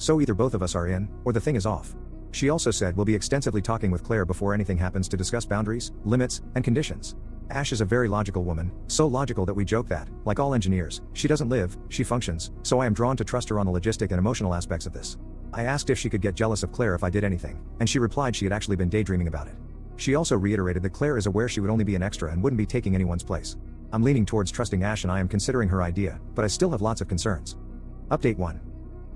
So either both of us are in, or the thing is off. She also said we'll be extensively talking with Claire before anything happens to discuss boundaries, limits, and conditions. Ash is a very logical woman, so logical that we joke that, like all engineers, she doesn't live, she functions, so I am drawn to trust her on the logistic and emotional aspects of this. I asked if she could get jealous of Claire if I did anything, and she replied she had actually been daydreaming about it. She also reiterated that Claire is aware she would only be an extra and wouldn't be taking anyone's place. I'm leaning towards trusting Ash and I am considering her idea, but I still have lots of concerns. Update 1.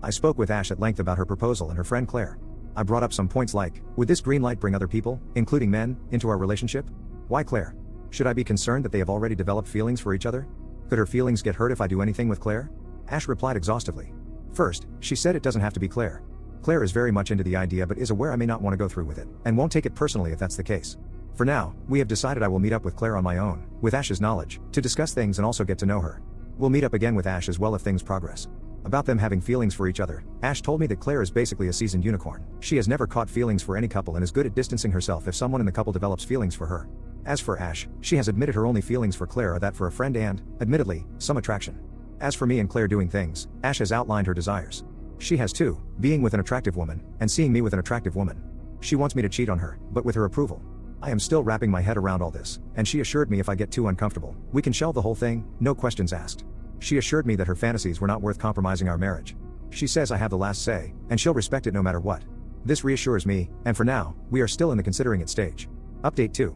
I spoke with Ash at length about her proposal and her friend Claire. I brought up some points like, would this green light bring other people, including men, into our relationship? Why Claire? Should I be concerned that they have already developed feelings for each other? Could her feelings get hurt if I do anything with Claire? Ash replied exhaustively. First, she said it doesn't have to be Claire. Claire is very much into the idea but is aware I may not want to go through with it, and won't take it personally if that's the case. For now, we have decided I will meet up with Claire on my own, with Ash's knowledge, to discuss things and also get to know her. We'll meet up again with Ash as well if things progress. About them having feelings for each other, Ash told me that Claire is basically a seasoned unicorn. She has never caught feelings for any couple and is good at distancing herself if someone in the couple develops feelings for her. As for Ash, she has admitted her only feelings for Claire are that for a friend and, admittedly, some attraction. As for me and Claire doing things, Ash has outlined her desires. She has too, being with an attractive woman, and seeing me with an attractive woman. She wants me to cheat on her, but with her approval. I am still wrapping my head around all this, and she assured me if I get too uncomfortable, we can shelve the whole thing, no questions asked. She assured me that her fantasies were not worth compromising our marriage. She says I have the last say, and she'll respect it no matter what. This reassures me, and for now, we are still in the considering it stage. Update 2.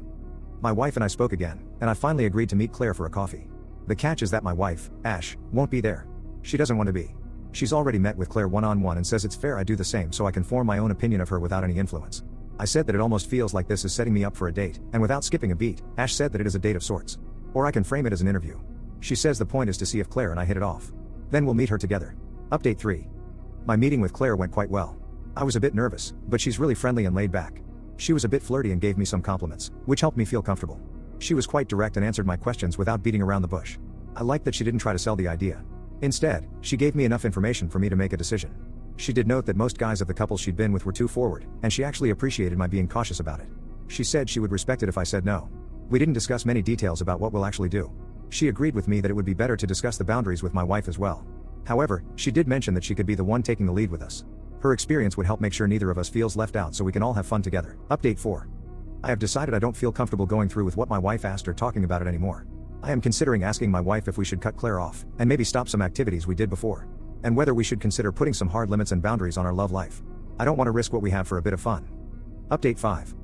My wife and I spoke again, and I finally agreed to meet Claire for a coffee. The catch is that my wife, Ash, won't be there. She doesn't want to be. She's already met with Claire one-on-one and says it's fair I do the same so I can form my own opinion of her without any influence. I said that it almost feels like this is setting me up for a date, and without skipping a beat, Ash said that it is a date of sorts. Or I can frame it as an interview. She says the point is to see if Claire and I hit it off. Then we'll meet her together. Update 3. My meeting with Claire went quite well. I was a bit nervous, but she's really friendly and laid back. She was a bit flirty and gave me some compliments, which helped me feel comfortable. She was quite direct and answered my questions without beating around the bush. I liked that she didn't try to sell the idea. Instead, she gave me enough information for me to make a decision. She did note that most guys of the couples she'd been with were too forward, and she actually appreciated my being cautious about it. She said she would respect it if I said no. We didn't discuss many details about what we'll actually do. She agreed with me that it would be better to discuss the boundaries with my wife as well. However, she did mention that she could be the one taking the lead with us. Her experience would help make sure neither of us feels left out so we can all have fun together. Update 4. I have decided I don't feel comfortable going through with what my wife asked or talking about it anymore. I am considering asking my wife if we should cut Claire off, and maybe stop some activities we did before. And whether we should consider putting some hard limits and boundaries on our love life. I don't want to risk what we have for a bit of fun. Update 5.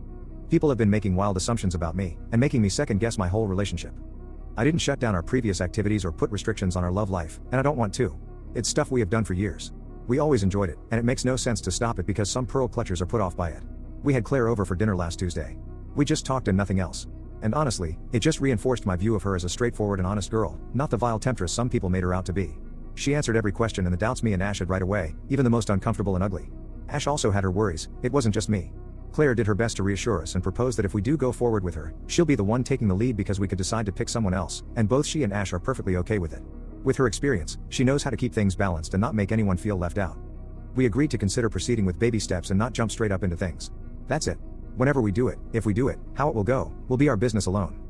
People have been making wild assumptions about me, and making me second guess my whole relationship. I didn't shut down our previous activities or put restrictions on our love life, and I don't want to. It's stuff we have done for years. We always enjoyed it, and it makes no sense to stop it because some pearl clutchers are put off by it. We had Claire over for dinner last Tuesday. We just talked and nothing else. And honestly, it just reinforced my view of her as a straightforward and honest girl, not the vile temptress some people made her out to be. She answered every question and the doubts me and Ash had right away, even the most uncomfortable and ugly. Ash also had her worries, it wasn't just me. Claire did her best to reassure us and proposed that if we do go forward with her, she'll be the one taking the lead because we could decide to pick someone else, and both she and Ash are perfectly okay with it. With her experience, she knows how to keep things balanced and not make anyone feel left out. We agreed to consider proceeding with baby steps and not jump straight up into things. That's it. Whenever we do it, if we do it, how it will go, will be our business alone.